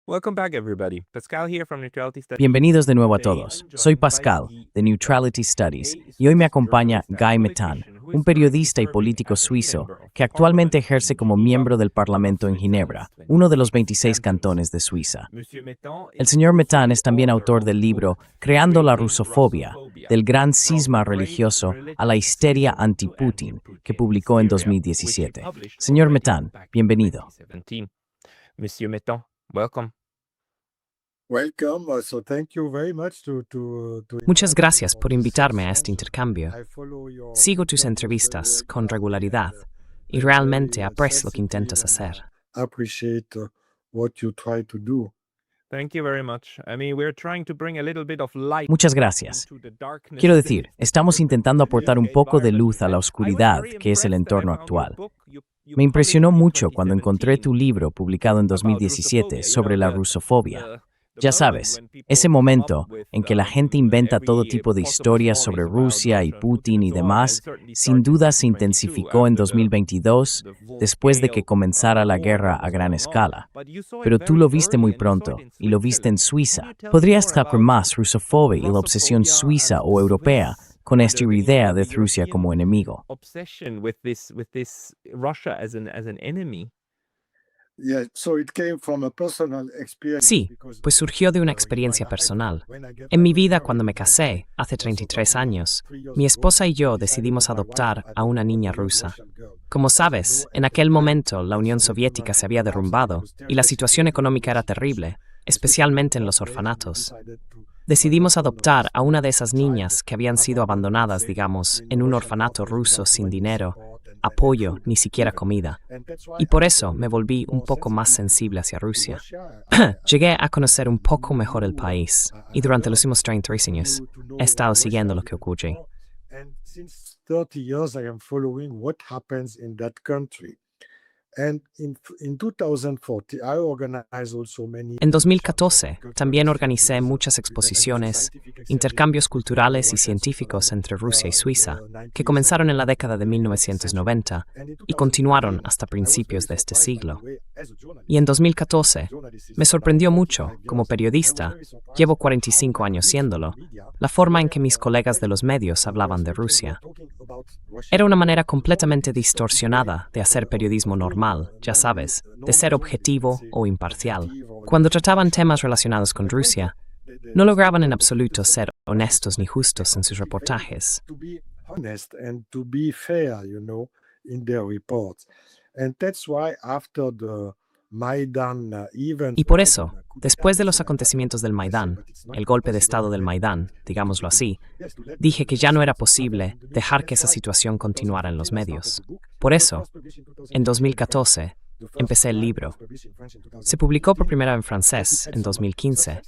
Welcome back, everybody. Pascal here from Neutrality Studies. Bienvenidos de nuevo a todos. Soy Pascal, de Neutrality Studies, y hoy me acompaña Guy Metan, un periodista y político suizo que actualmente ejerce como miembro del Parlamento en Ginebra, uno de los 26 cantones de Suiza. El señor Metan es también autor del libro Creando la rusofobia, del gran cisma religioso a la histeria anti-Putin, que publicó en 2017. Señor Metan, bienvenido. Monsieur Metan, welcome. Welcome. So thank you very much to Muchas gracias por invitarme a este intercambio. I follow your Sigo tus entrevistas con regularidad y realmente aprecio lo que intentas hacer. appreciate what you try to do. Thank you very much. I mean, we're trying to bring a little bit of light Muchas gracias. into the darkness. Quiero decir, estamos intentando aportar un poco de luz a la oscuridad que es el entorno actual. Me impresionó mucho cuando encontré tu libro publicado en 2017 sobre la rusofobia. Ya sabes, ese momento en que la gente inventa todo tipo de historias sobre Rusia y Putin y demás, sin duda se intensificó en 2022, después de que comenzara la guerra a gran escala. Pero tú lo viste muy pronto, y lo viste en Suiza. ¿Podrías explicar más rusofobia y la obsesión suiza o europea con esta idea de Rusia como enemigo? Obsession with this Russia as an enemy. Yeah, so it came from a personal experience. Sí, because pues surgió de una experiencia personal. En mi vida, cuando me casé, hace 33 años, mi esposa y yo decidimos adoptar a una niña rusa. Como sabes, en aquel momento la Unión Soviética se había derrumbado y la situación económica era terrible, especialmente en los orfanatos. Decidimos adoptar a una de esas niñas que habían sido abandonadas, digamos, en un orfanato ruso sin dinero, apoyo, ni siquiera comida. Y por eso me volví un poco más sensible hacia Rusia. Llegué a conocer un poco mejor el país y durante los últimos 33 años he estado siguiendo lo que ocurre. And since 30 years I am following what happens in that country. And in 2040 I organize also many En 2014 también organicé muchas exposiciones, intercambios culturales y científicos entre Rusia y Suiza, que comenzaron en la década de 1990 y continuaron hasta principios de este siglo. Y en 2014 me sorprendió mucho, como periodista, llevo 45 años siéndolo, la forma en que mis colegas de los medios hablaban de Rusia. Era una manera completamente distorsionada de hacer periodismo normal, ya sabes, de ser objetivo o imparcial. Cuando trataban temas relacionados con Rusia, no lograban en absoluto ser honestos ni justos en sus reportajes. To be honest and to be fair, in their reports. And that's why after the Maidan event. Y por eso, después de los acontecimientos del Maidán, el golpe de estado del Maidán, digámoslo así, dije que ya no era posible dejar que esa situación continuara en los medios. Por eso, en 2014, empecé el libro. Se publicó por primera vez en francés en 2015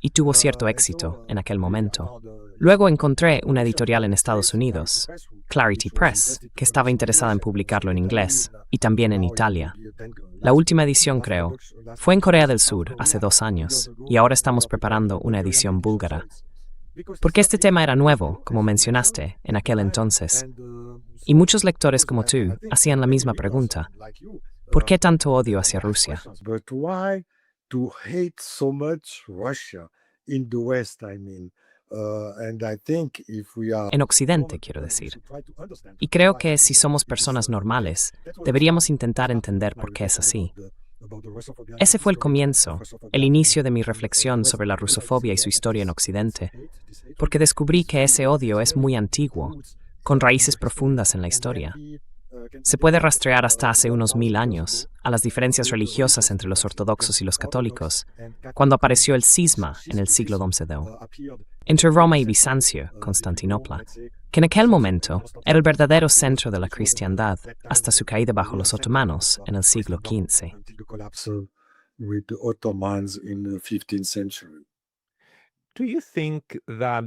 y tuvo cierto éxito en aquel momento. Luego encontré una editorial en Estados Unidos, Clarity Press, que estaba interesada en publicarlo en inglés y también en Italia. La última edición, creo, fue en Corea del Sur hace 2 años y ahora estamos preparando una edición búlgara. Porque este tema era nuevo, como mencionaste, en aquel entonces. Y muchos lectores como tú hacían la misma pregunta. ¿Por qué tanto odio hacia Rusia? But why to hate so much Russia in the West, I mean? And I think if we are En Occidente, quiero decir. Y creo que si somos personas normales, deberíamos intentar entender por qué es así. Ese fue el comienzo, el inicio de mi reflexión sobre la rusofobia y su historia en Occidente, porque descubrí que ese odio es muy antiguo, con raíces profundas en la historia. Se puede rastrear hasta hace unos 1000 años, a las diferencias religiosas entre los ortodoxos y los católicos, cuando apareció el cisma en el siglo XI, entre Roma y Bizancio, Constantinopla, que en aquel momento era el verdadero centro de la cristiandad, hasta su caída bajo los otomanos en el siglo XV. until the collapse with the Ottomans in the 15th century. Do you think that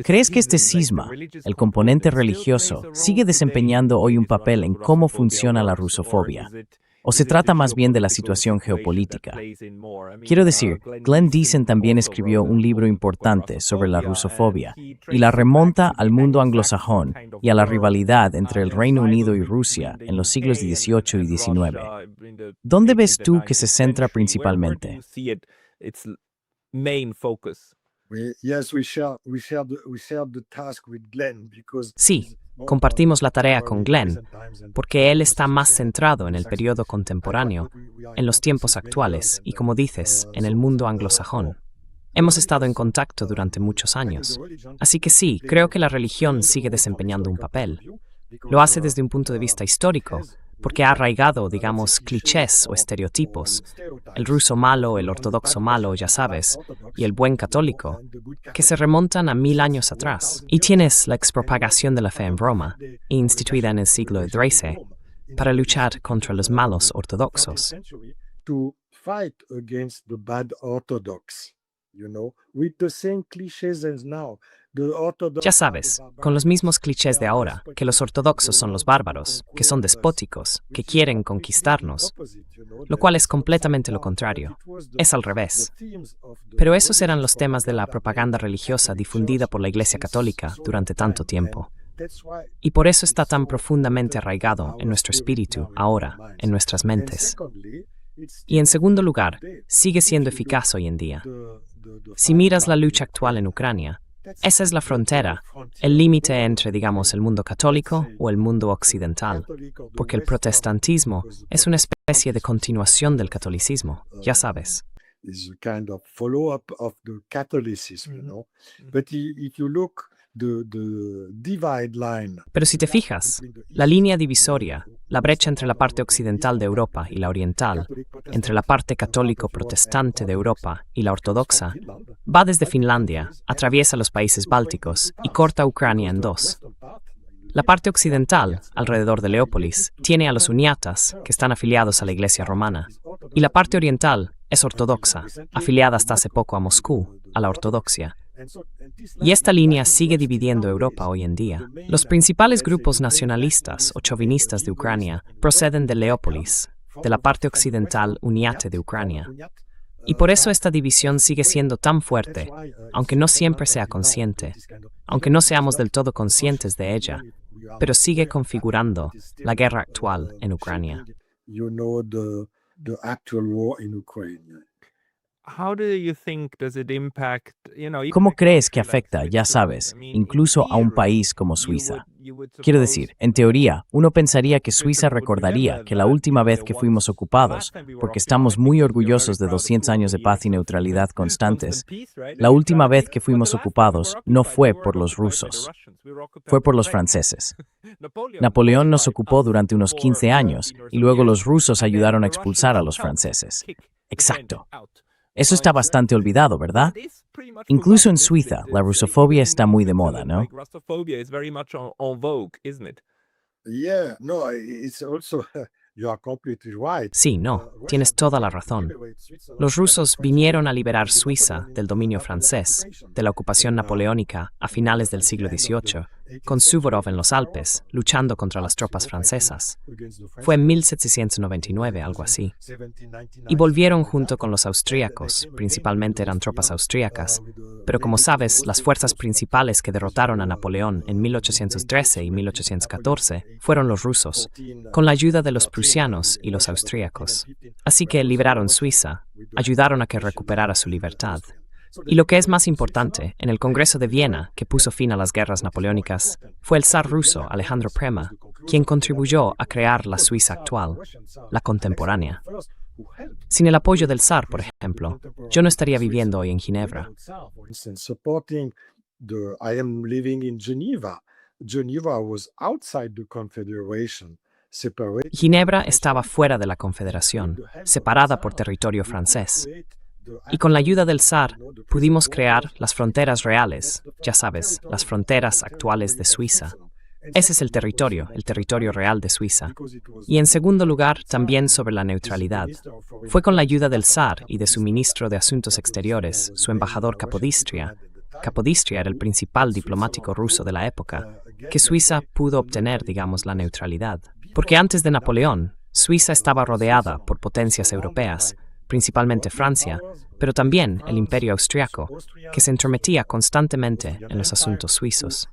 ¿Crees que este cisma, el componente religioso, sigue desempeñando hoy un papel en cómo funciona la rusofobia? ¿O se trata más bien de la situación geopolítica? Quiero decir, Glenn Deason también escribió un libro importante sobre la rusofobia y la remonta al mundo anglosajón y a la rivalidad entre el Reino Unido y Rusia en los siglos XVIII y XIX. ¿Dónde ves tú que se centra principalmente? Sí, compartimos la tarea con Glenn, porque él está más centrado en el periodo contemporáneo, en los tiempos actuales y, como dices, en el mundo anglosajón. Hemos estado en contacto durante muchos años. Así que sí, creo que la religión sigue desempeñando un papel. Lo hace desde un punto de vista histórico, porque ha arraigado, digamos, clichés o estereotipos. El ruso malo, el ortodoxo malo, ya sabes, y el buen católico, que se remontan a 1000 años atrás. Y tienes la expropagación de la fe en Roma, instituida en el siglo XIII, para luchar contra los malos ortodoxos. To fight against the bad orthodox, with the same clichés as now. Ya sabes, con los mismos clichés de ahora, que los ortodoxos son los bárbaros, que son despóticos, que quieren conquistarnos, lo cual es completamente lo contrario. Es al revés. Pero esos eran los temas de la propaganda religiosa difundida por la Iglesia Católica durante tanto tiempo. Y por eso está tan profundamente arraigado en nuestro espíritu, ahora, en nuestras mentes. Y en segundo lugar, sigue siendo eficaz hoy en día. Si miras la lucha actual en Ucrania, esa es la frontera, el límite entre, digamos, el mundo católico o el mundo occidental, porque el protestantismo es una especie de continuación del catolicismo, ya sabes. Is a kind of follow-up of the Catholicism, But if you look the divide line. Pero si te fijas, la línea divisoria, la brecha entre la parte occidental de Europa y la oriental, entre la parte católico-protestante de Europa y la ortodoxa, va desde Finlandia, atraviesa los países bálticos y corta Ucrania en dos. La parte occidental, alrededor de Leópolis, tiene a los uniatas, que están afiliados a la Iglesia romana, y la parte oriental es ortodoxa, afiliada hasta hace poco a Moscú, a la ortodoxia. Y esta línea sigue dividiendo Europa hoy en día. Los principales grupos nacionalistas o chauvinistas de Ucrania proceden de Leópolis, de la parte occidental uniate de Ucrania. Y por eso esta división sigue siendo tan fuerte, aunque no siempre sea consciente, aunque no seamos del todo conscientes de ella, pero sigue configurando la guerra actual en Ucrania. The actual war in Ukraine. ¿Cómo crees que afecta, ya sabes, incluso a un país como Suiza? Quiero decir, en teoría, uno pensaría que Suiza recordaría que la última vez que fuimos ocupados, porque estamos muy orgullosos de 200 años de paz y neutralidad constantes, la última vez que fuimos ocupados no fue por los rusos, fue por los franceses. Napoleón nos ocupó durante unos 15 años y luego los rusos ayudaron a expulsar a los franceses. Exacto. Eso está bastante olvidado, ¿verdad? Incluso en Suiza, la rusofobia está muy de moda, ¿no? Yeah, no, it's also you are completely right. Sí, no, tienes toda la razón. Los rusos vinieron a liberar Suiza del dominio francés, de la ocupación napoleónica a finales del siglo XVIII, con Suvorov en los Alpes, luchando contra las tropas francesas. Fue en 1799, algo así. Y volvieron junto con los austríacos, principalmente eran tropas austríacas, pero como sabes, las fuerzas principales que derrotaron a Napoleón en 1813 y 1814 fueron los rusos, con la ayuda de los prusianos y los austríacos. Así que liberaron Suiza, ayudaron a que recuperara su libertad. Y lo que es más importante, en el Congreso de Viena, que puso fin a las guerras napoleónicas, fue el zar ruso Alejandro Prema, quien contribuyó a crear la Suiza actual, la contemporánea. Sin el apoyo del zar, por ejemplo, yo no estaría viviendo hoy en Ginebra. I am living in Geneva. Geneva was outside the Confederation. Ginebra estaba fuera de la Confederación, separada por territorio francés. Y con la ayuda del zar pudimos crear las fronteras reales, ya sabes, las fronteras actuales de Suiza. Ese es el territorio real de Suiza. Y en segundo lugar, también sobre la neutralidad. Fue con la ayuda del zar y de su ministro de Asuntos Exteriores, su embajador Capodistria. Capodistria era el principal diplomático ruso de la época, que Suiza pudo obtener, digamos, la neutralidad. Porque antes de Napoleón, Suiza estaba rodeada por potencias europeas, principalmente Francia, pero también el Imperio Austriaco, que se entrometía constantemente en los asuntos suizos.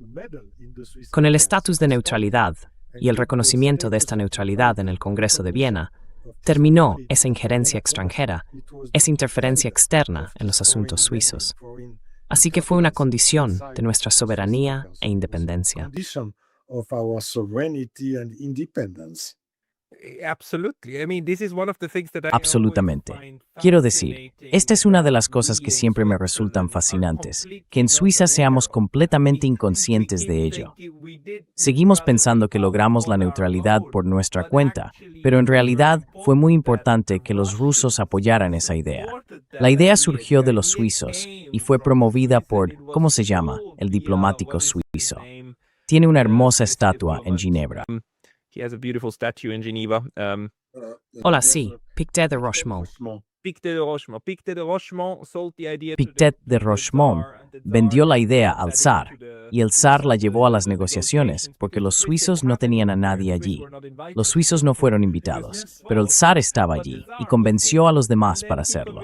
Con el estatus de neutralidad y el reconocimiento de esta neutralidad en el Congreso de Viena, terminó esa injerencia extranjera, esa interferencia externa en los asuntos suizos. Así que fue una condición de nuestra soberanía e independencia. Absolutamente. Quiero decir, esta es una de las cosas que siempre me resultan fascinantes, que en Suiza seamos completamente inconscientes de ello. Seguimos pensando que logramos la neutralidad por nuestra cuenta, pero en realidad fue muy importante que los rusos apoyaran esa idea. La idea surgió de los suizos y fue promovida por, ¿cómo se llama?, el diplomático suizo. Tiene una hermosa estatua en Ginebra. He has a beautiful statue in Geneva. Hola, sí, Pictet de Rochemont. Pictet de Rochemont sold the idea. Pictet de Rochemont vendió la idea al zar, y el zar la llevó a las negociaciones, porque los suizos no tenían a nadie allí. Los suizos no fueron invitados, pero el zar estaba allí y convenció a los demás para hacerlo.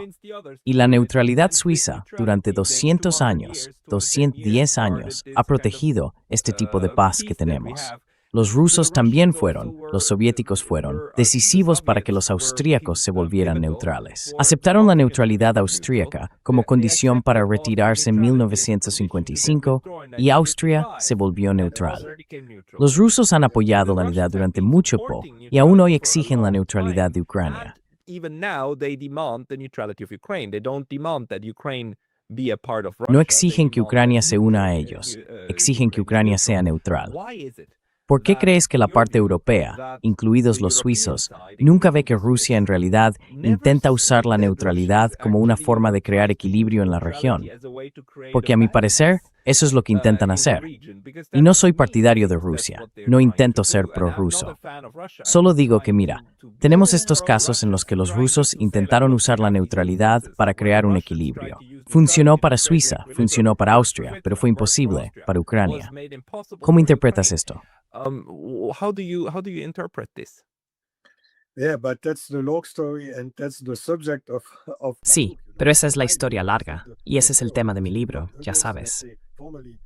Y la neutralidad suiza, durante 200 años, 210 años, ha protegido este tipo de paz que tenemos. Los rusos también fueron, los soviéticos fueron, decisivos para que los austríacos se volvieran neutrales. Aceptaron la neutralidad austríaca como condición para retirarse en 1955 y Austria se volvió neutral. Los rusos han apoyado la unidad durante mucho tiempo y aún hoy exigen la neutralidad de Ucrania. No exigen que Ucrania se una a ellos, exigen que Ucrania sea neutral. ¿Por qué crees que la parte europea, incluidos los suizos, nunca ve que Rusia en realidad intenta usar la neutralidad como una forma de crear equilibrio en la región? Porque a mi parecer, eso es lo que intentan hacer. Y no soy partidario de Rusia, no intento ser prorruso. Solo digo que mira, tenemos estos casos en los que los rusos intentaron usar la neutralidad para crear un equilibrio. Funcionó para Suiza, funcionó para Austria, pero fue imposible para Ucrania. ¿Cómo interpretas esto? How do you interpret this? Sí, pero esa es la historia larga, y ese es el tema de mi libro, ya sabes.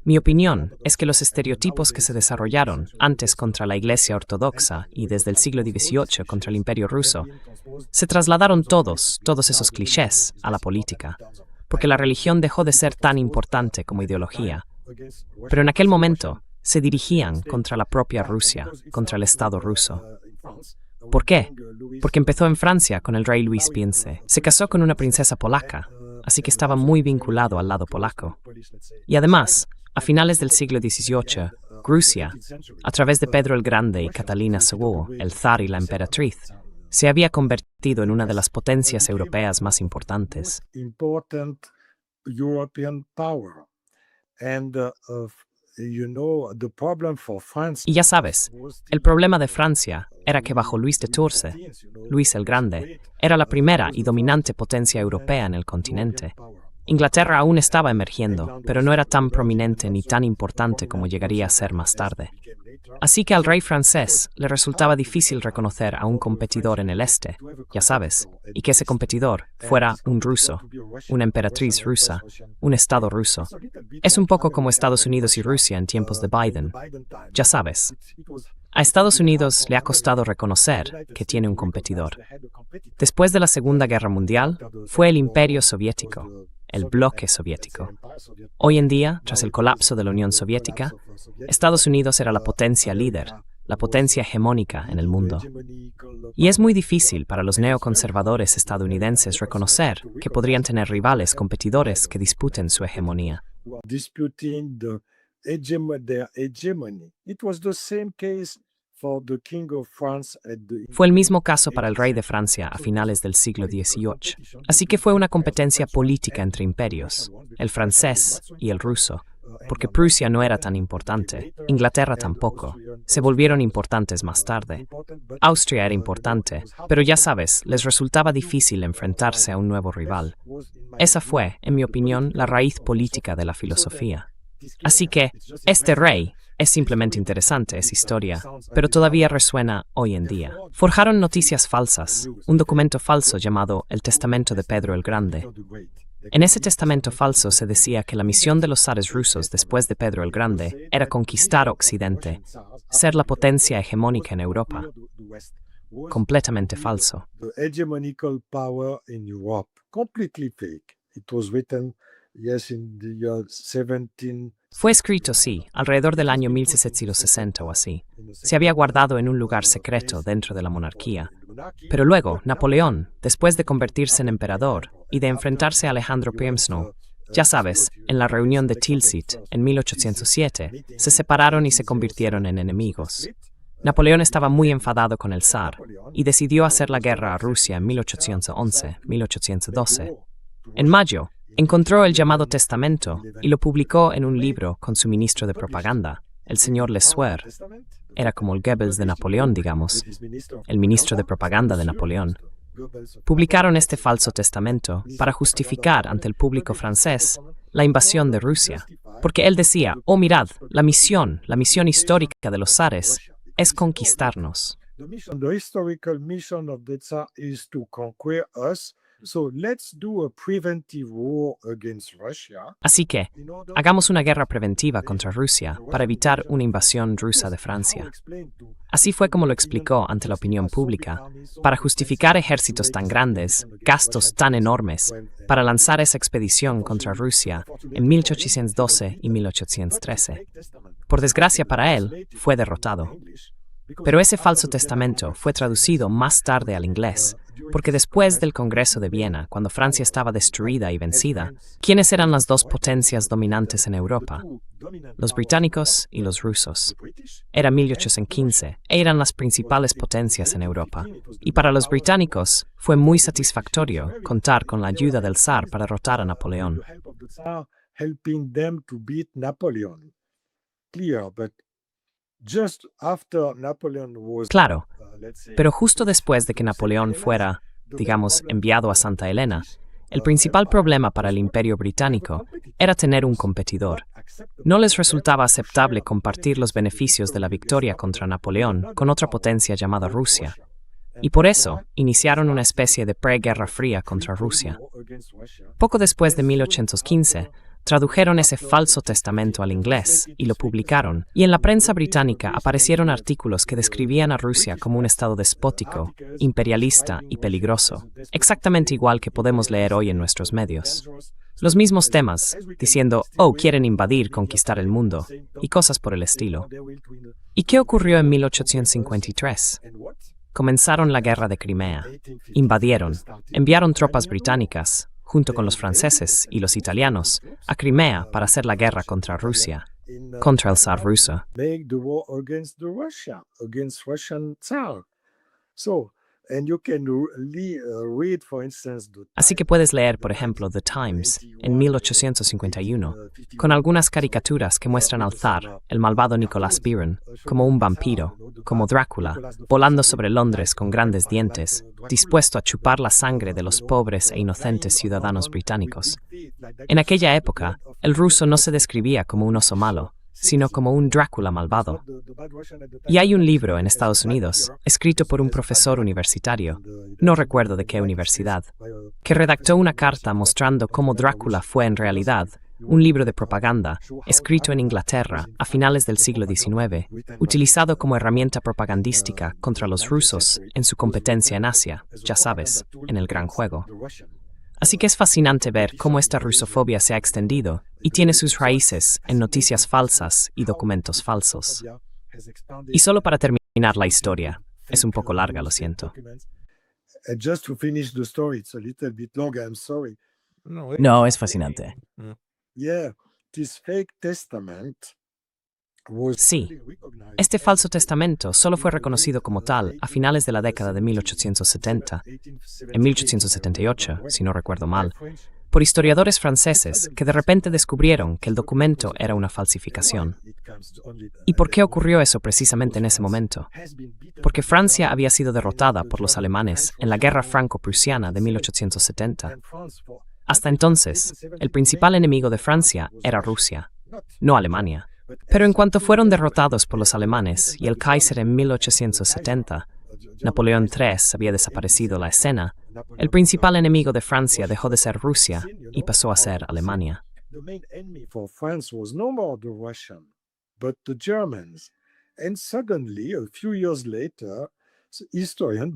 Mi opinión es que los estereotipos que se desarrollaron antes contra la Iglesia Ortodoxa y desde el siglo XVIII contra el Imperio Ruso, se trasladaron todos esos clichés a la política, porque la religión dejó de ser tan importante como ideología. Pero en aquel momento se dirigían contra la propia Rusia, contra el Estado ruso. ¿Por qué? Porque empezó en Francia con el rey Luis XV. Se casó con una princesa polaca, así que estaba muy vinculado al lado polaco. Y además, a finales del siglo XVIII, Rusia, a través de Pedro el Grande y Catalina II, el zar y la emperatriz, se había convertido en una de las potencias europeas más importantes. Y ya sabes, el problema de Francia era que bajo Luis de Tourze, Luis el Grande, era la primera y dominante potencia europea en el continente. Inglaterra aún estaba emergiendo, pero no era tan prominente ni tan importante como llegaría a ser más tarde. Así que al rey francés le resultaba difícil reconocer a un competidor en el este, ya sabes, y que ese competidor fuera un ruso, una emperatriz rusa, un estado ruso. Es un poco como Estados Unidos y Rusia en tiempos de Biden. Ya sabes, a Estados Unidos le ha costado reconocer que tiene un competidor. Después de la Segunda Guerra Mundial, fue el Imperio Soviético, el bloque soviético. Hoy en día, tras el colapso de la Unión Soviética, Estados Unidos era la potencia líder, la potencia hegemónica en el mundo. Y es muy difícil para los neoconservadores estadounidenses reconocer que podrían tener rivales competidores que disputen su hegemonía. Fue el mismo caso para el rey de Francia a finales del siglo XVIII. Así que fue una competencia política entre imperios, el francés y el ruso, porque Prusia no era tan importante, Inglaterra tampoco. Se volvieron importantes más tarde. Austria era importante, pero ya sabes, les resultaba difícil enfrentarse a un nuevo rival. Esa fue, en mi opinión, la raíz política de la filosofía. Así que, este rey, Es simplemente interesante, es historia, pero todavía resuena hoy en día. Forjaron noticias falsas, un documento falso llamado el Testamento de Pedro el Grande. En ese testamento falso se decía que la misión de los zares rusos después de Pedro el Grande era conquistar Occidente, ser la potencia hegemónica en Europa. Completamente falso. The hegemonical power in Europe, completely fake. It was written, yes, in the year 17. Fue escrito, sí, alrededor del año 1760 o así. Se había guardado en un lugar secreto dentro de la monarquía. Pero luego, Napoleón, después de convertirse en emperador y de enfrentarse a Alejandro Przemysl, ya sabes, en la reunión de Tilsit en 1807, se separaron y se convirtieron en enemigos. Napoleón estaba muy enfadado con el zar y decidió hacer la guerra a Rusia en 1811-1812. En mayo, encontró el llamado Testamento y lo publicó en un libro con su ministro de propaganda, el señor Le Sueur. Era como el Goebbels de Napoleón, digamos, el ministro de propaganda de Napoleón. Publicaron este falso testamento para justificar ante el público francés la invasión de Rusia, porque él decía, oh mirad, la misión histórica de los zares es conquistarnos. The historical mission of the Tsar is to conquer us. So let's do a preventive war against Russia. Así que, hagamos una guerra preventiva contra Rusia para evitar una invasión rusa de Francia. Así fue como lo explicó ante la opinión pública, para justificar ejércitos tan grandes, gastos tan enormes, para lanzar esa expedición contra Rusia en 1812 y 1813. Por desgracia para él, fue derrotado. Pero ese falso testamento fue traducido más tarde al inglés, porque después del Congreso de Viena, cuando Francia estaba destruida y vencida, ¿quiénes eran las dos potencias dominantes en Europa? Los británicos y los rusos. Era 1815, e eran las principales potencias en Europa. Y para los británicos fue muy satisfactorio contar con la ayuda del zar para derrotar a Napoleón. Helping them to beat Napoleon. Clear, but just after Napoleon was, Claro, pero justo después de que Napoleón fuera, digamos, enviado a Santa Helena, el principal problema para el Imperio Británico era tener un competidor. No les resultaba aceptable compartir los beneficios de la victoria contra Napoleón con otra potencia llamada Rusia. Y por eso iniciaron una especie de preguerra fría contra Rusia. Poco después de 1815, tradujeron ese falso testamento al inglés y lo publicaron, y en la prensa británica aparecieron artículos que describían a Rusia como un estado despótico, imperialista y peligroso, exactamente igual que podemos leer hoy en nuestros medios. Los mismos temas, diciendo, oh, quieren invadir, conquistar el mundo, y cosas por el estilo. ¿Y qué ocurrió en 1853? Comenzaron la guerra de Crimea, invadieron, enviaron tropas británicas, junto con los franceses y los italianos, a Crimea para hacer la guerra contra Rusia, contra el zar ruso. make the war against the Russia, against Russian Tsar. So, and you can read, for instance, Así que puedes leer, por ejemplo, The Times, en 1851, con algunas caricaturas que muestran al zar, el malvado Nicholas Biron, como un vampiro, como Drácula, volando sobre Londres con grandes dientes, dispuesto a chupar la sangre de los pobres e inocentes ciudadanos británicos. En aquella época, el ruso no se describía como un oso malo, sino como un Drácula malvado. Y hay un libro en Estados Unidos, escrito por un profesor universitario, no recuerdo de qué universidad, que redactó una carta mostrando cómo Drácula fue en realidad un libro de propaganda, escrito en Inglaterra a finales del siglo XIX, utilizado como herramienta propagandística contra los rusos en su competencia en Asia, ya sabes, en el Gran Juego. Así que es fascinante ver cómo esta rusofobia se ha extendido y tiene sus raíces en noticias falsas y documentos falsos. Y solo para terminar la historia, es un poco larga, lo siento. And just to finish the story, it's a little bit long, I'm sorry. No, es fascinante. Yeah, this fake testament was Sí, este falso testamento solo fue reconocido como tal a finales de la década de 1870, en 1878, si no recuerdo mal, por historiadores franceses que de repente descubrieron que el documento era una falsificación. ¿Y por qué ocurrió eso precisamente en ese momento? Porque Francia había sido derrotada por los alemanes en la Guerra Franco-Prusiana de 1870. Hasta entonces, el principal enemigo de Francia era Rusia, no Alemania. Pero en cuanto fueron derrotados por los alemanes y el Kaiser en 1870, Napoleón III había desaparecido la escena, el principal enemigo de Francia dejó de ser Rusia y pasó a ser Alemania. The main enemy for France was no more the Russian, but the Germans. And suddenly, a few years later,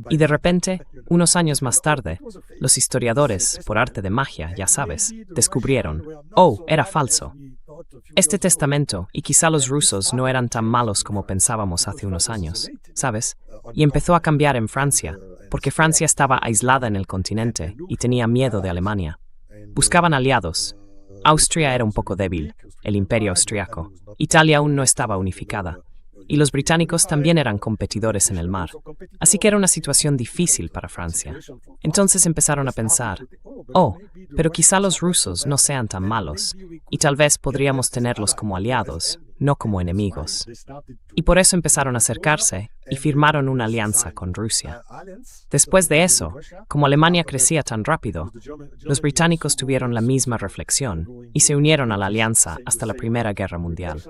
Y de repente, unos años más tarde, los historiadores, por arte de magia, ya sabes, descubrieron, oh, era falso. Este testamento, y quizá los rusos no eran tan malos como pensábamos hace unos años, ¿sabes? Y empezó a cambiar en Francia, porque Francia estaba aislada en el continente y tenía miedo de Alemania. Buscaban aliados. Austria era un poco débil, el imperio austriaco. Italia aún no estaba unificada. Y los británicos también eran competidores en el mar. Así que era una situación difícil para Francia. Entonces empezaron a pensar, oh, pero quizá los rusos no sean tan malos, y tal vez podríamos tenerlos como aliados, no como enemigos. Y por eso empezaron a acercarse y firmaron una alianza con Rusia. Después de eso, como Alemania crecía tan rápido, los británicos tuvieron la misma reflexión y se unieron a la alianza hasta la Primera Guerra Mundial.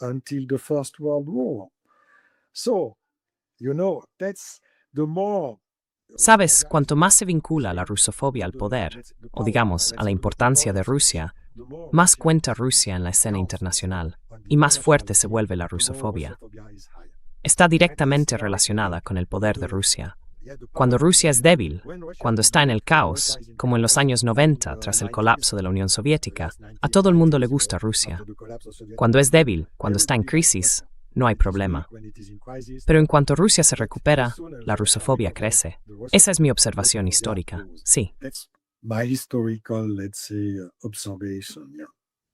Until the First World War. So, that's the more. Sabes, cuanto más se vincula la rusofobia al poder, o digamos, a la importancia de Rusia, más cuenta Rusia en la escena internacional, y más fuerte se vuelve la rusofobia. Está directamente relacionada con el poder de Rusia. Cuando Rusia es débil, cuando está en el caos, como en los años 90 tras el colapso de la Unión Soviética, a todo el mundo le gusta Rusia. Cuando es débil, cuando está en crisis, no hay problema. Pero en cuanto Rusia se recupera, la rusofobia crece. Esa es mi observación histórica, sí. My historical, let's say, observation,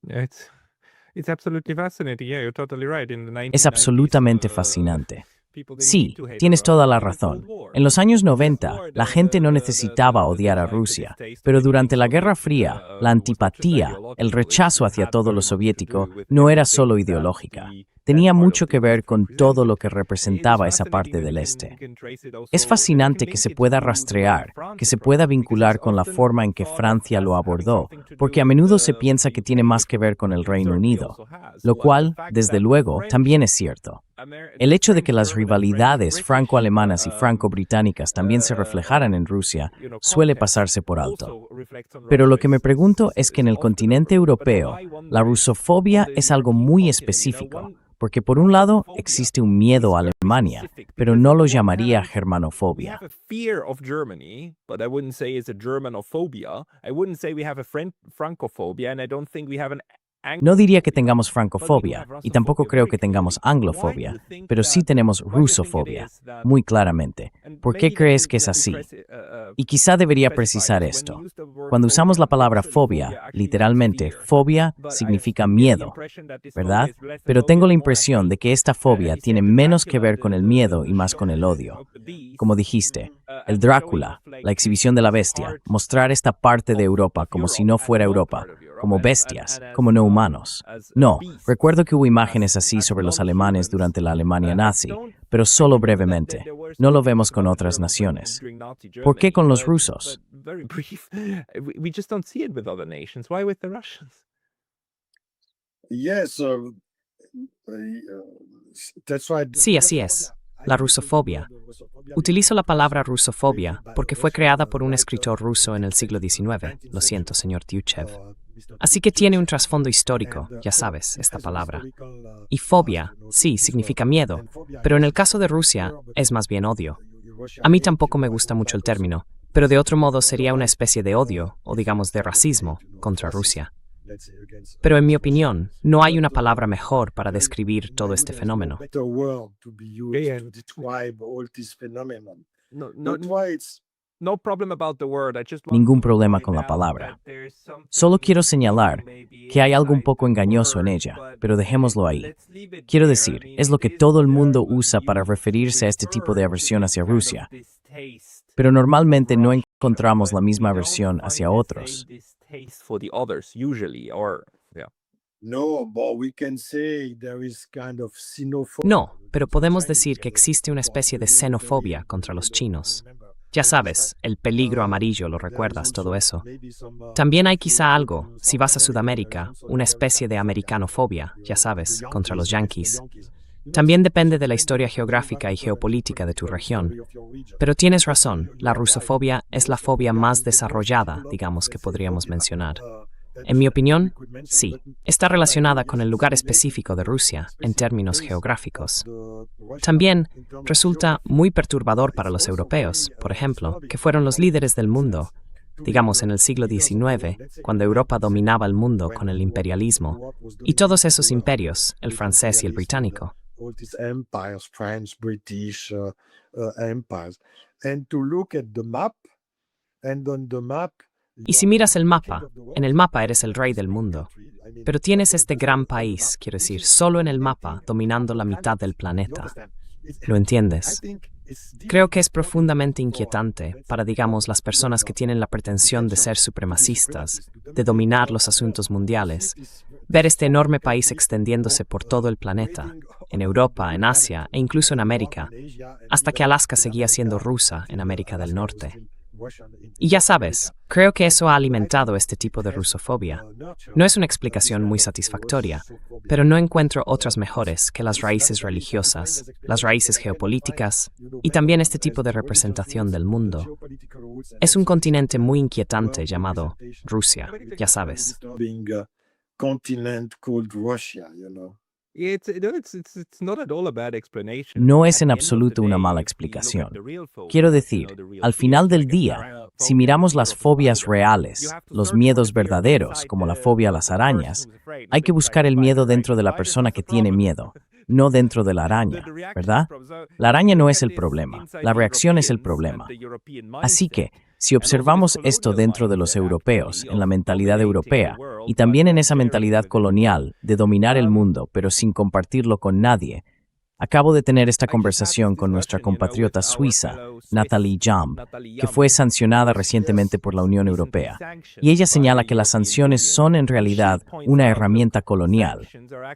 yeah. It's absolutely fascinating. Yeah, you're totally right. In the 1990s, Es absolutamente fascinante. Sí, tienes toda la razón. En los años 90, la gente no necesitaba odiar a Rusia, pero durante la Guerra Fría, la antipatía, el rechazo hacia todo lo soviético no era solo ideológica. Tenía mucho que ver con todo lo que representaba esa parte del este. Es fascinante que se pueda rastrear, que se pueda vincular con la forma en que Francia lo abordó, porque a menudo se piensa que tiene más que ver con el Reino Unido, lo cual, desde luego, también es cierto. El hecho de que las rivalidades franco-alemanas y franco-británicas también se reflejaran en Rusia suele pasarse por alto. Pero lo que me pregunto es que en el continente europeo, la rusofobia es algo muy específico, porque por un lado existe un miedo a Alemania, pero no lo llamaría germanofobia. No diría que tengamos francofobia, y tampoco creo que tengamos anglofobia, pero sí tenemos rusofobia, muy claramente. ¿Por qué crees que es así? Y quizá debería precisar esto. Cuando usamos la palabra fobia, literalmente, fobia significa miedo, ¿verdad? Pero tengo la impresión de que esta fobia tiene menos que ver con el miedo y más con el odio. Como dijiste, el Drácula, la exhibición de la bestia, mostrar esta parte de Europa como si no fuera Europa, como bestias, como no humanos. No, recuerdo que hubo imágenes así sobre los alemanes durante la Alemania nazi, pero solo brevemente. No lo vemos con otras naciones. ¿Por qué con los rusos? Sí, así es. La rusofobia. Utilizo la palabra rusofobia porque fue creada por un escritor ruso en el siglo XIX. Lo siento, señor Tyutchev. Así que tiene un trasfondo histórico, ya sabes, esta palabra. Y fobia, sí, significa miedo, pero en el caso de Rusia es más bien odio. A mí tampoco me gusta mucho el término, pero de otro modo sería una especie de odio, o digamos de racismo, contra Rusia. Pero en mi opinión, no hay una palabra mejor para describir todo este fenómeno. Ningún problema con la palabra. Solo quiero señalar que hay algo un poco engañoso en ella, pero dejémoslo ahí. Quiero decir, es lo que todo el mundo usa para referirse a este tipo de aversión hacia Rusia. Pero normalmente no encontramos la misma aversión hacia otros. No, pero podemos decir que existe una especie de xenofobia contra los chinos. Ya sabes, el peligro amarillo, lo recuerdas, todo eso. También hay quizá algo, si vas a Sudamérica, una especie de americanofobia, ya sabes, contra los yanquis. También depende de la historia geográfica y geopolítica de tu región. Pero tienes razón, la rusofobia es la fobia más desarrollada, digamos, que podríamos mencionar. En mi opinión, sí, está relacionada con el lugar específico de Rusia en términos geográficos. También resulta muy perturbador para los europeos, por ejemplo, que fueron los líderes del mundo, digamos en el siglo XIX, cuando Europa dominaba el mundo con el imperialismo, y todos esos imperios, el francés y el británico. All these empires, French, British empires, and to look at the map, and on the map. Y si miras el mapa, en el mapa eres el rey del mundo. Pero tienes este gran país, quiero decir, solo en el mapa, dominando la mitad del planeta. ¿Lo entiendes? Creo que es profundamente inquietante para, digamos, las personas que tienen la pretensión de ser supremacistas, de dominar los asuntos mundiales, ver este enorme país extendiéndose por todo el planeta, en Europa, en Asia e incluso en América, hasta que Alaska seguía siendo rusa en América del Norte. Y ya sabes, creo que eso ha alimentado este tipo de rusofobia. No es una explicación muy satisfactoria, pero no encuentro otras mejores que las raíces religiosas, las raíces geopolíticas y también este tipo de representación del mundo. Es un continente muy inquietante llamado Rusia, ya sabes. No es en absoluto una mala explicación. Quiero decir, al final del día, si miramos las fobias reales, los miedos verdaderos, como la fobia a las arañas, hay que buscar el miedo dentro de la persona que tiene miedo, no dentro de la araña, ¿verdad? La araña no es el problema, la reacción es el problema. Así que, si observamos esto dentro de los europeos, en la mentalidad europea, y también en esa mentalidad colonial de dominar el mundo, pero sin compartirlo con nadie, acabo de tener esta conversación con nuestra compatriota suiza, Nathalie Jamb, que fue sancionada recientemente por la Unión Europea. Y ella señala que las sanciones son en realidad una herramienta colonial,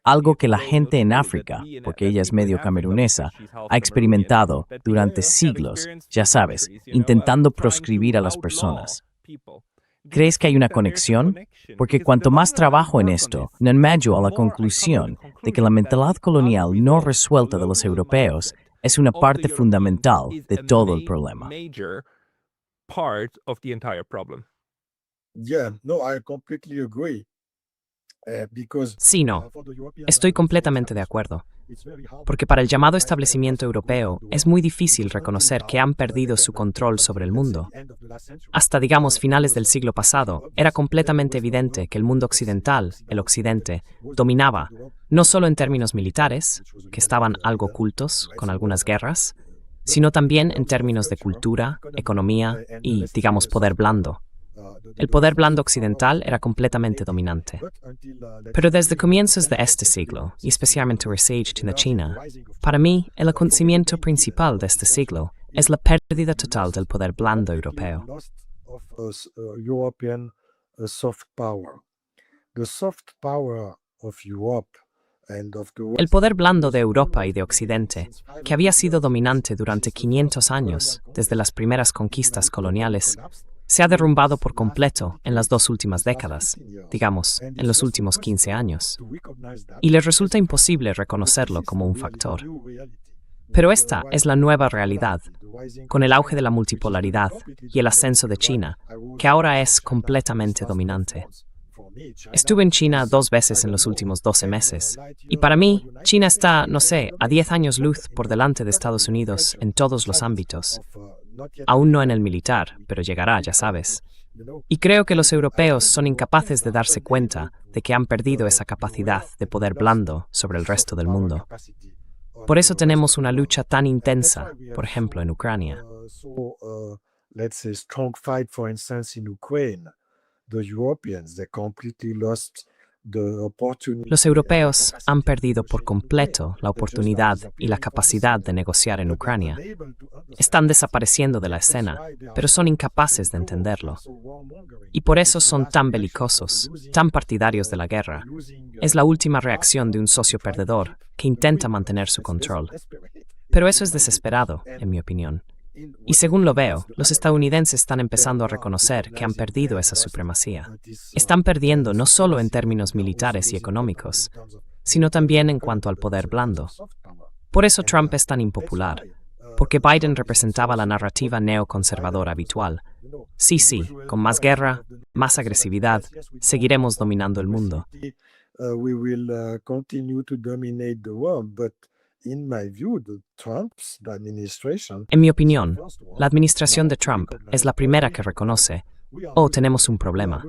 algo que la gente en África, porque ella es medio camerunesa, ha experimentado durante siglos, ya sabes, intentando proscribir a las personas. ¿Crees que hay una conexión? Porque cuanto más trabajo en esto, me hallo a la conclusión de que la mentalidad colonial no resuelta de los europeos es una parte fundamental de todo el problema. Sí, no. Estoy completamente de acuerdo. Porque para el llamado establecimiento europeo es muy difícil reconocer que han perdido su control sobre el mundo. Hasta, digamos, finales del siglo pasado, era completamente evidente que el mundo occidental, el occidente, dominaba, no solo en términos militares, que estaban algo ocultos con algunas guerras, sino también en términos de cultura, economía y, digamos, poder blando. El poder blando occidental era completamente dominante. Pero desde comienzos de este siglo, y especialmente research en China, para mí, el acontecimiento principal de este siglo es la pérdida total del poder blando europeo. El poder blando de Europa y de Occidente, que había sido dominante durante 500 años, desde las primeras conquistas coloniales, se ha derrumbado por completo en las 2 últimas décadas, digamos, en los últimos 15 años. Y les resulta imposible reconocerlo como un factor. Pero esta es la nueva realidad, con el auge de la multipolaridad y el ascenso de China, que ahora es completamente dominante. Estuve en China 2 veces en los últimos 12 meses, y para mí, China está, no sé, a 10 años luz por delante de Estados Unidos en todos los ámbitos. Aún no en el militar, pero llegará, ya sabes. Y creo que los europeos son incapaces de darse cuenta de que han perdido esa capacidad de poder blando sobre el resto del mundo. Por eso tenemos una lucha tan intensa, por ejemplo, en Ucrania. Los europeos han perdido por completo la oportunidad y la capacidad de negociar en Ucrania. Están desapareciendo de la escena, pero son incapaces de entenderlo. Y por eso son tan belicosos, tan partidarios de la guerra. Es la última reacción de un socio perdedor que intenta mantener su control. Pero eso es desesperado, en mi opinión. Y según lo veo, los estadounidenses están empezando a reconocer que han perdido esa supremacía. Están perdiendo no solo en términos militares y económicos, sino también en cuanto al poder blando. Por eso Trump es tan impopular, porque Biden representaba la narrativa neoconservadora habitual. Sí, con más guerra, más agresividad, seguiremos dominando el mundo. We will continue to dominate the world, but in my view, the administration, En mi opinión, la administración de Trump es la primera que reconoce, tenemos un problema.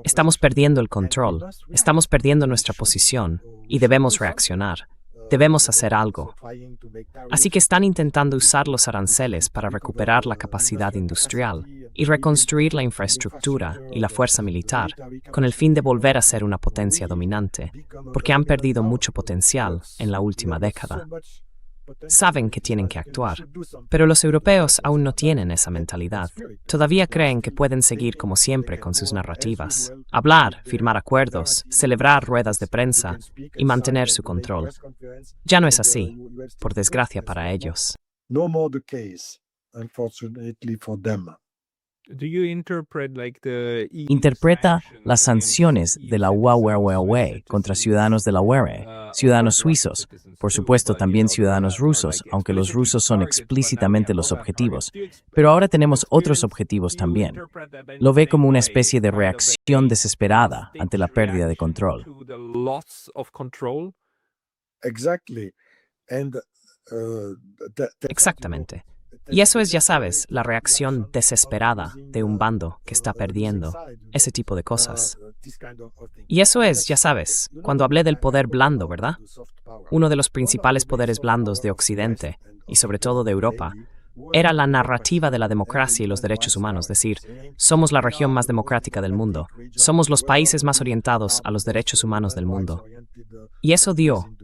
Estamos perdiendo el control, estamos perdiendo nuestra posición y debemos reaccionar. Debemos hacer algo. Así que están intentando usar los aranceles para recuperar la capacidad industrial y reconstruir la infraestructura y la fuerza militar con el fin de volver a ser una potencia dominante, porque han perdido mucho potencial en la última década. Saben que tienen que actuar, pero los europeos aún no tienen esa mentalidad. Todavía creen que pueden seguir como siempre con sus narrativas, hablar, firmar acuerdos, celebrar ruedas de prensa y mantener su control. Ya no es así, por desgracia para ellos. no more the case, unfortunately for them. Interpreta las sanciones de la UE contra ciudadanos de la UE, ciudadanos suizos, por supuesto también ciudadanos rusos, aunque los rusos son explícitamente los objetivos. Pero ahora tenemos otros objetivos también. Lo ve como una especie de reacción desesperada ante la pérdida de control. Exactly. And, Exactamente. Y eso es, ya sabes, la reacción desesperada de un bando que está perdiendo, ese tipo de cosas. Y eso es, ya sabes, cuando hablé del poder blando, ¿verdad? Uno de los principales poderes blandos de Occidente, y sobre todo de Europa, era la narrativa de la democracia y los derechos humanos, es decir, somos la región más democrática del mundo, somos los países más orientados a los derechos humanos del mundo. Y eso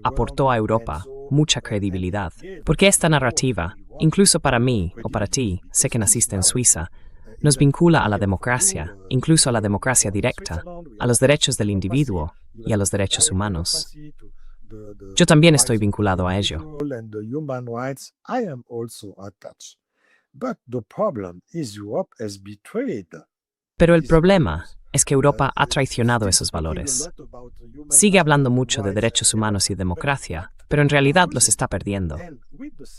aportó a Europa mucha credibilidad, porque esta narrativa, incluso para mí o para ti, sé que naciste en Suiza, nos vincula a la democracia, incluso a la democracia directa, a los derechos del individuo y a los derechos humanos. Yo también estoy vinculado a ello. Pero el problema es que Europa ha traicionado esos valores. Sigue hablando mucho de derechos humanos y democracia, pero en realidad los está perdiendo.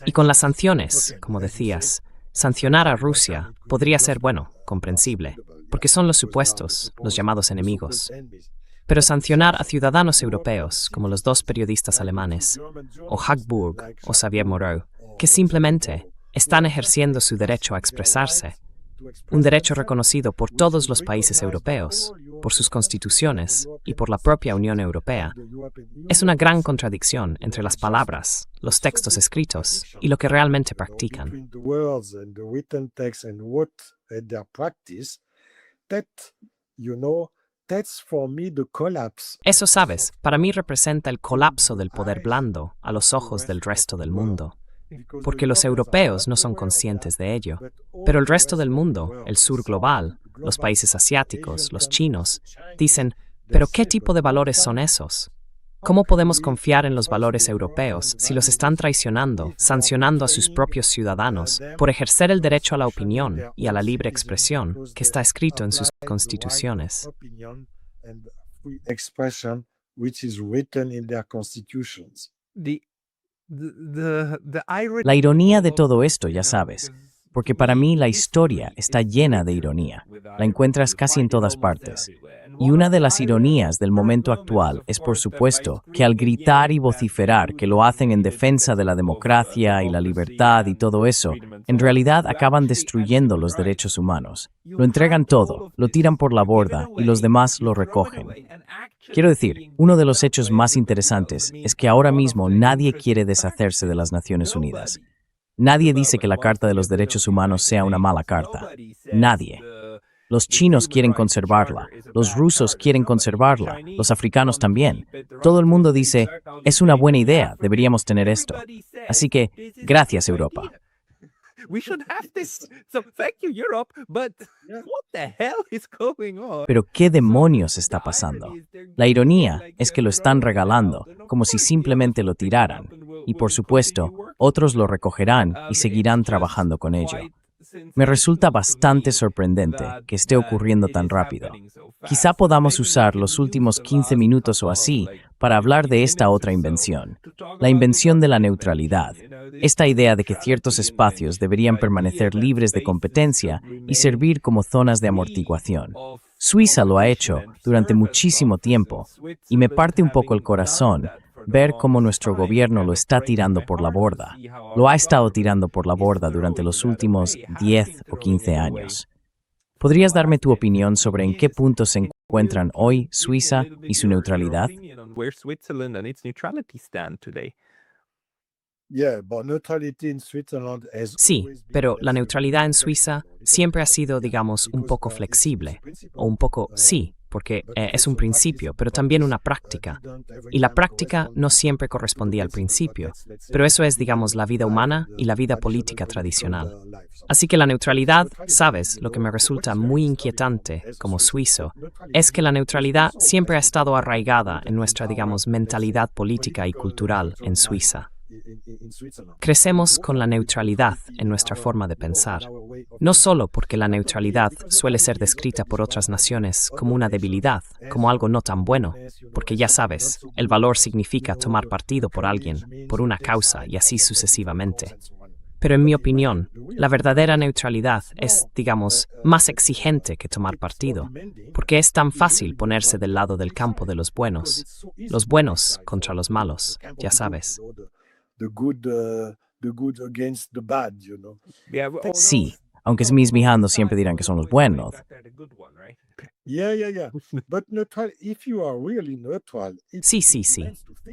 Y con las sanciones, como decías, sancionar a Rusia podría ser, comprensible, porque son los supuestos, los llamados enemigos. Pero sancionar a ciudadanos europeos, como los dos periodistas alemanes, o Hagburg o Xavier Moreau, que simplemente están ejerciendo su derecho a expresarse, un derecho reconocido por todos los países europeos, por sus constituciones y por la propia Unión Europea, es una gran contradicción entre las palabras, los textos escritos y lo que realmente practican. Eso, sabes, para mí representa el colapso del poder blando a los ojos del resto del mundo. Porque los europeos no son conscientes de ello, pero el resto del mundo, el sur global, los países asiáticos, los chinos, dicen, ¿pero qué tipo de valores son esos? ¿Cómo podemos confiar en los valores europeos si los están traicionando, sancionando a sus propios ciudadanos por ejercer el derecho a la opinión y a la libre expresión que está escrito en sus constituciones? La ironía de todo esto, ya sabes, porque para mí la historia está llena de ironía. La encuentras casi en todas partes. Y una de las ironías del momento actual es, por supuesto, que al gritar y vociferar que lo hacen en defensa de la democracia y la libertad y todo eso, en realidad acaban destruyendo los derechos humanos. Lo entregan todo, lo tiran por la borda y los demás lo recogen. Quiero decir, uno de los hechos más interesantes es que ahora mismo nadie quiere deshacerse de las Naciones Unidas. Nadie dice que la Carta de los Derechos Humanos sea una mala carta. Nadie. Los chinos quieren conservarla, los rusos quieren conservarla, los africanos también. Todo el mundo dice, es una buena idea, deberíamos tener esto. Así que, gracias Europa. Pero ¿qué demonios está pasando? La ironía es que lo están regalando, como si simplemente lo tiraran. y por supuesto, otros lo recogerán y seguirán trabajando con ello. Me resulta bastante sorprendente que esté ocurriendo tan rápido. Quizá podamos usar los últimos 15 minutos o así para hablar de esta otra invención, la invención de la neutralidad, esta idea de que ciertos espacios deberían permanecer libres de competencia y servir como zonas de amortiguación. Suiza lo ha hecho durante muchísimo tiempo y me parte un poco el corazón ver cómo nuestro gobierno lo está tirando por la borda. Lo ha estado tirando por la borda durante los últimos 10 o 15 años. ¿Podrías darme tu opinión sobre en qué punto se encuentran hoy Suiza y su neutralidad? Sí, pero la neutralidad en Suiza siempre ha sido, digamos, un poco flexible, o un poco sí, porque es un principio, pero también una práctica. Y la práctica no siempre correspondía al principio, pero eso es, digamos, la vida humana y la vida política tradicional. Así que la neutralidad, sabes, lo que me resulta muy inquietante como suizo, es que la neutralidad siempre ha estado arraigada en nuestra, digamos, mentalidad política y cultural en Suiza. Crecemos con la neutralidad en nuestra forma de pensar, no solo porque la neutralidad suele ser descrita por otras naciones como una debilidad, como algo no tan bueno, porque ya sabes, el valor significa tomar partido por alguien, por una causa y así sucesivamente. Pero en mi opinión, la verdadera neutralidad es, digamos, más exigente que tomar partido, porque es tan fácil ponerse del lado del campo de los buenos contra los malos, ya sabes. Sí, aunque mis mijanos siempre dirán que son los buenos. Sí.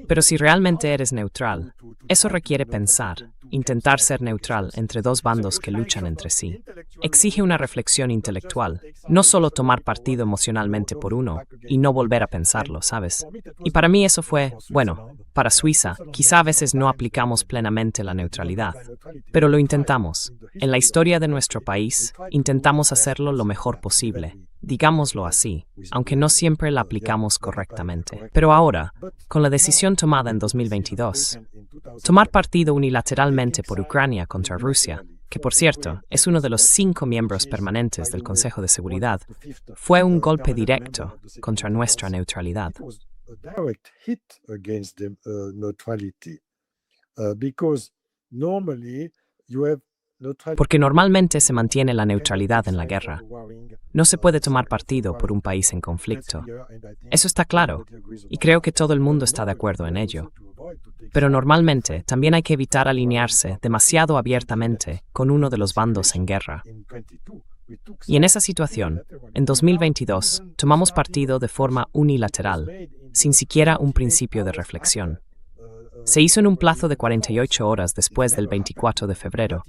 Pero si realmente eres neutral, eso requiere pensar, intentar ser neutral entre dos bandos que luchan entre sí. Exige una reflexión intelectual, no solo tomar partido emocionalmente por uno y no volver a pensarlo, ¿sabes? Y para mí eso fue, bueno, para Suiza, quizá a veces no aplicamos plenamente la neutralidad, pero lo intentamos. En la historia de nuestro país, intentamos hacerlo lo mejor posible. Digámoslo así, aunque no siempre la aplicamos correctamente. Pero ahora, con la decisión tomada en 2022, tomar partido unilateralmente por Ucrania contra Rusia, que por cierto es uno de los 5 miembros permanentes del Consejo de Seguridad, fue un golpe directo contra nuestra neutralidad. Porque normalmente se mantiene la neutralidad en la guerra. No se puede tomar partido por un país en conflicto. Eso está claro, y creo que todo el mundo está de acuerdo en ello. Pero normalmente también hay que evitar alinearse demasiado abiertamente con uno de los bandos en guerra. Y en esa situación, en 2022, tomamos partido de forma unilateral, sin siquiera un principio de reflexión. Se hizo en un plazo de 48 horas después del 24 de febrero,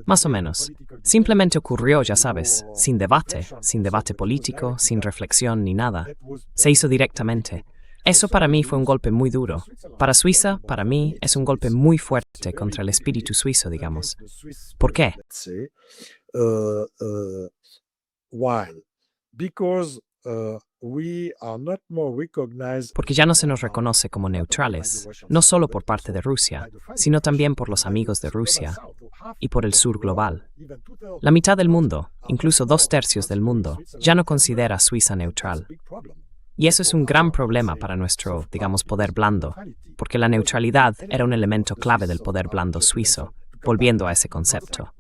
más o menos. Simplemente ocurrió, ya sabes, sin debate político, sin reflexión ni nada. Se hizo directamente. Eso para mí fue un golpe muy duro. Para Suiza, para mí, es un golpe muy fuerte contra el espíritu suizo, digamos. ¿Por qué? Porque ya no se nos reconoce como neutrales, no solo por parte de Rusia, sino también por los amigos de Rusia y por el sur global. La mitad del mundo, incluso 2/3 del mundo, ya no considera a Suiza neutral. Y eso es un gran problema para nuestro, digamos, poder blando, porque la neutralidad era un elemento clave del poder blando suizo, volviendo a ese concepto.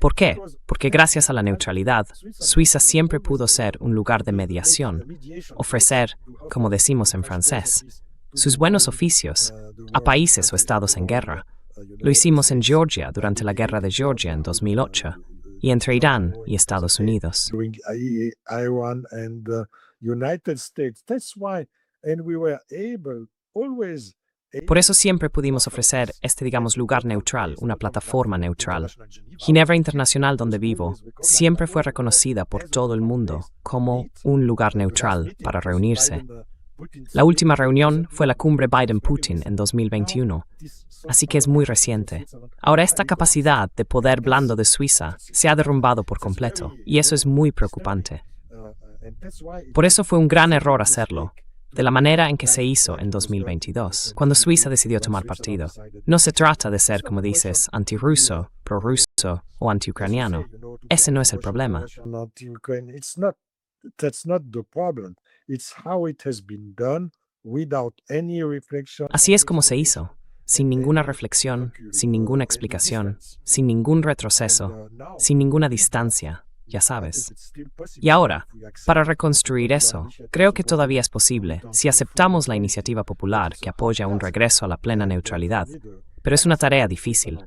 ¿Por qué? Porque gracias a la neutralidad, Suiza siempre pudo ser un lugar de mediación, ofrecer, como decimos en francés, sus buenos oficios a países o estados en guerra. Lo hicimos en Georgia durante la guerra de Georgia en 2008 y entre Irán y Estados Unidos. Por eso siempre pudimos ofrecer este, digamos, lugar neutral, una plataforma neutral. Ginebra Internacional, donde vivo, siempre fue reconocida por todo el mundo como un lugar neutral para reunirse. La última reunión fue la cumbre Biden-Putin en 2021, así que es muy reciente. Ahora esta capacidad de poder blando de Suiza se ha derrumbado por completo, y eso es muy preocupante. Por eso fue un gran error hacerlo, de la manera en que se hizo en 2022, cuando Suiza decidió tomar partido. No se trata de ser, como dices, antirruso, prorruso o antiucraniano. Ese no es el problema. That's not the problem. It's how it has been done without any reflection. Así es como se hizo, sin ninguna reflexión, sin ninguna explicación, sin ningún retroceso, sin ninguna distancia, ya sabes. Y ahora, para reconstruir eso, creo que todavía es posible si aceptamos la iniciativa popular que apoya un regreso a la plena neutralidad, pero es una tarea difícil.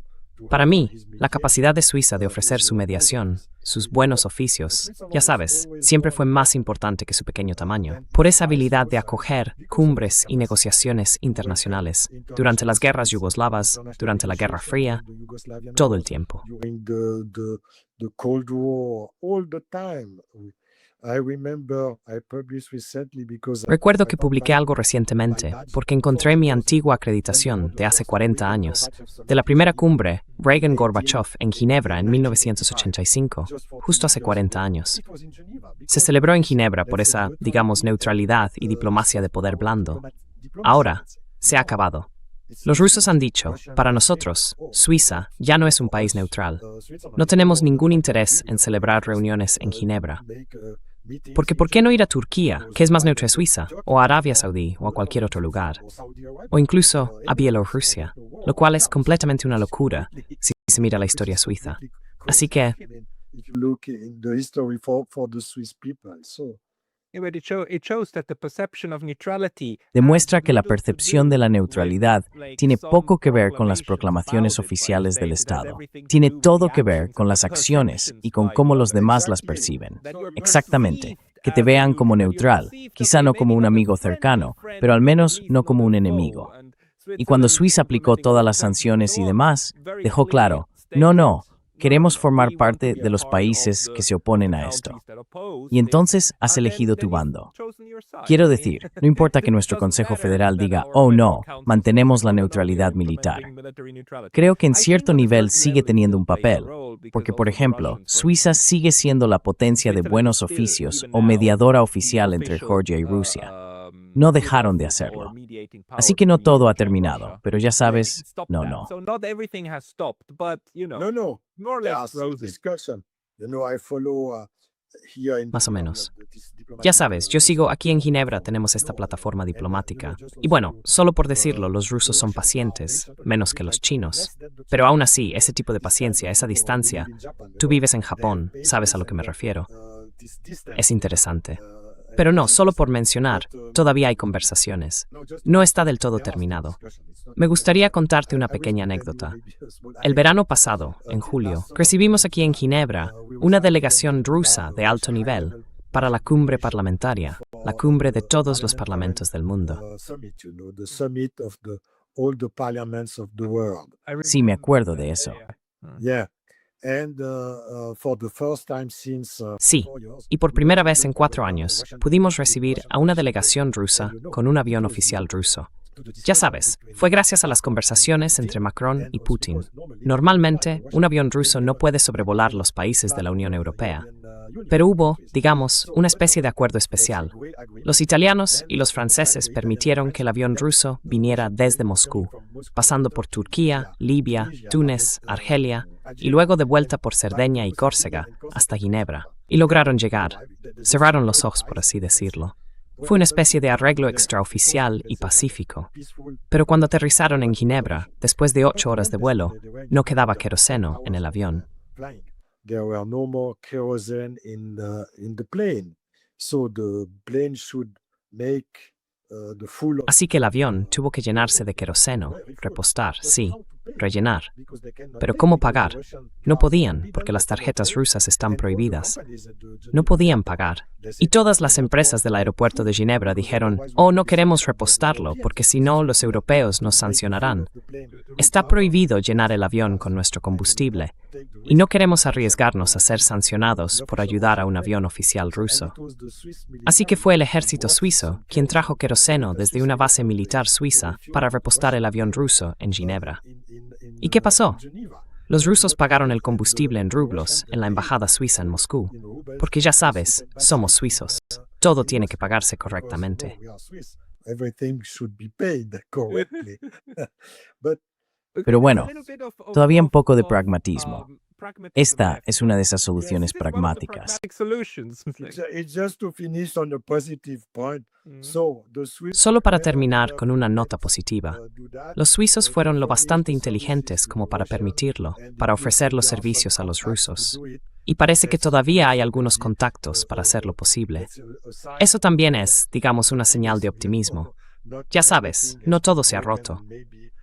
Para mí, la capacidad de Suiza de ofrecer su mediación, sus buenos oficios, ya sabes, siempre fue más importante que su pequeño tamaño. Por esa habilidad de acoger cumbres y negociaciones internacionales durante las guerras yugoslavas, durante la Guerra Fría, todo el tiempo. During the Cold War, all the time. I remember I published recently because Recuerdo que publiqué algo recientemente porque encontré mi antigua acreditación de hace 40 años, de la primera cumbre Reagan-Gorbachev en Ginebra en 1985, justo hace 40 años. Se celebró en Ginebra por esa, digamos, neutralidad y diplomacia de poder blando. Ahora, se ha acabado. Los rusos han dicho, para nosotros, Suiza ya no es un país neutral. No tenemos ningún interés en celebrar reuniones en Ginebra. Porque ¿por qué no ir a Turquía, que es más neutra que Suiza, o a Arabia Saudí, o a cualquier otro lugar? O incluso a Bielorrusia, lo cual es completamente una locura si se mira la historia suiza. Así que, if you look in the history for the Swiss people. So Demuestra que la percepción de la neutralidad tiene poco que ver con las proclamaciones oficiales del Estado. Tiene todo que ver con las acciones y con cómo los demás las perciben. Exactamente. Que te vean como neutral, quizá no como un amigo cercano, pero al menos no como un enemigo. Y cuando Suiza aplicó todas las sanciones y demás, dejó claro, no, queremos formar parte de los países que se oponen a esto. Y entonces has elegido tu bando. Quiero decir, no importa que nuestro Consejo Federal diga, oh no, mantenemos la neutralidad militar. Creo que en cierto nivel sigue teniendo un papel, porque por ejemplo, Suiza sigue siendo la potencia de buenos oficios o mediadora oficial entre Georgia y Rusia. No dejaron de hacerlo. Así que no todo ha terminado, pero ya sabes, no. no. Discussion. I follow here in más o menos. Ya sabes, yo sigo aquí en Ginebra, tenemos esta plataforma diplomática. Y bueno, solo por decirlo, los rusos son pacientes, menos que los chinos. Pero aún así, ese tipo de paciencia, esa distancia, tú vives en Japón, sabes a lo que me refiero. Es interesante. Pero no, solo por mencionar, todavía hay conversaciones. No está del todo terminado. Me gustaría contarte una pequeña anécdota. El verano pasado, en julio, recibimos aquí en Ginebra una delegación rusa de alto nivel para la cumbre parlamentaria, la cumbre de todos los parlamentos del mundo. Sí, me acuerdo de eso. Sí, y por primera vez en 4 años pudimos recibir a una delegación rusa con un avión oficial ruso. Ya sabes, fue gracias a las conversaciones entre Macron y Putin. Normalmente, un avión ruso no puede sobrevolar los países de la Unión Europea. Pero hubo, digamos, una especie de acuerdo especial. Los italianos y los franceses permitieron que el avión ruso viniera desde Moscú, pasando por Turquía, Libia, Túnez, Argelia, y luego de vuelta por Cerdeña y Córcega hasta Ginebra. Y lograron llegar. Cerraron los ojos, por así decirlo. Fue una especie de arreglo extraoficial y pacífico. Pero cuando aterrizaron en Ginebra, después de 8 horas de vuelo, no quedaba queroseno en el avión. There were no more kerosene in the plane. So the plane should make the full. Así que el avión tuvo que llenarse de queroseno, repostar, sí, rellenar. Pero ¿cómo pagar? No podían, porque las tarjetas rusas están prohibidas. No podían pagar. Y todas las empresas del aeropuerto de Ginebra dijeron, oh, no queremos repostarlo, porque si no, los europeos nos sancionarán. Está prohibido llenar el avión con nuestro combustible, y no queremos arriesgarnos a ser sancionados por ayudar a un avión oficial ruso. Así que fue el ejército suizo quien trajo queroseno desde una base militar suiza para repostar el avión ruso en Ginebra. ¿Y qué pasó? Los rusos pagaron el combustible en rublos en la embajada suiza en Moscú, porque ya sabes, somos suizos. Todo tiene que pagarse correctamente. Everything should be paid correctly. But Pero bueno, todavía un poco de pragmatismo. Esta es una de esas soluciones pragmáticas. it's just to finish on a positive point. So the Swiss Solo para terminar con una nota positiva. Los suizos fueron lo bastante inteligentes como para permitirlo, para ofrecer los servicios a los rusos. Y parece que todavía hay algunos contactos para hacerlo posible. Eso también es, digamos, una señal de optimismo. Ya sabes, no todo se ha roto.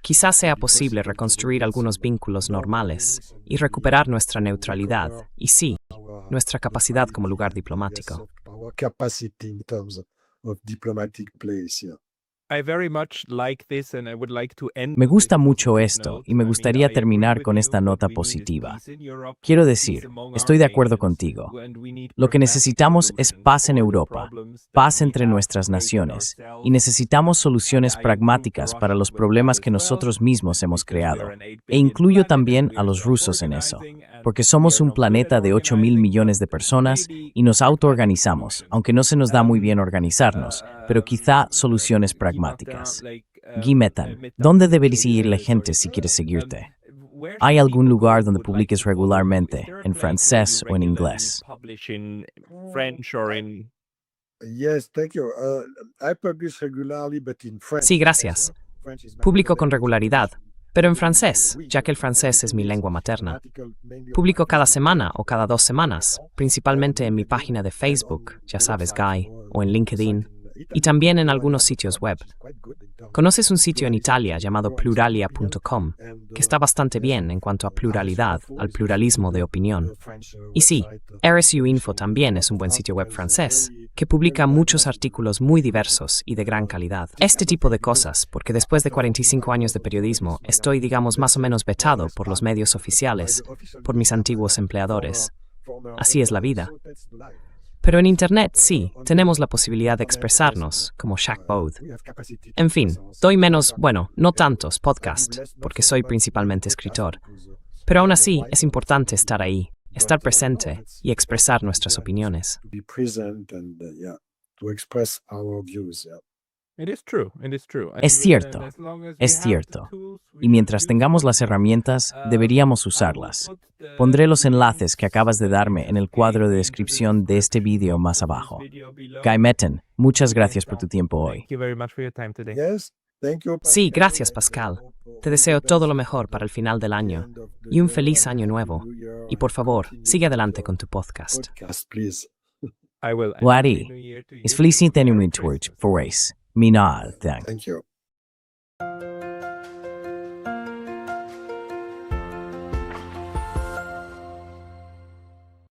Quizás sea posible reconstruir algunos vínculos normales y recuperar nuestra neutralidad y sí, nuestra capacidad como lugar diplomático. our capacity in terms of diplomatic place. Yeah. Me gusta mucho esto y me gustaría terminar con esta nota positiva. Quiero decir, estoy de acuerdo contigo. Lo que necesitamos es paz en Europa, paz entre nuestras naciones, y necesitamos soluciones pragmáticas para los problemas que nosotros mismos hemos creado. E incluyo también a los rusos en eso, porque somos un planeta de 8.000 millones de personas y nos autoorganizamos, aunque no se nos da muy bien organizarnos, pero quizá soluciones pragmáticas. Guy Metan, ¿dónde debería ir la gente si quiere seguirte? ¿Hay algún lugar donde publiques regularmente, en francés o en inglés? Yes, thank you. I publish regularly, but in French. Sí, gracias. French is my Publico mother con language. regularidad, pero en francés, ya que el francés es mi lengua materna. Publico cada semana o cada 2 semanas, principalmente en mi página de Facebook, ya sabes, Guy, o en LinkedIn, y también en algunos sitios web. ¿Conoces un sitio en Italia llamado pluralia.com, que está bastante bien en cuanto a pluralidad, al pluralismo de opinión? Y sí, RSU Info también es un buen sitio web francés, que publica muchos artículos muy diversos y de gran calidad. Este tipo de cosas, porque después de 45 años de periodismo, estoy, digamos, más o menos vetado por los medios oficiales, por mis antiguos empleadores. Así es la vida. Pero en Internet sí, tenemos la posibilidad de expresarnos, como Shaq Bode. En fin, doy menos, bueno, no tantos podcasts, porque soy principalmente escritor. Pero aún así, es importante estar ahí, estar presente y expresar nuestras opiniones. To be present and to express our views. Yeah. Es cierto, es cierto. Y mientras tengamos las herramientas, deberíamos usarlas. Pondré los enlaces que acabas de darme en el cuadro de descripción de este vídeo más abajo. Guy Metan, muchas gracias por tu tiempo hoy. Yes, thank you. Sí, gracias, Pascal. Te deseo todo lo mejor para el final del año y un feliz año nuevo. Y por favor, sigue adelante con tu podcast. Podcast, please. Lo haré. Es feliz año nuevo por race. Minal, thank. Thank you.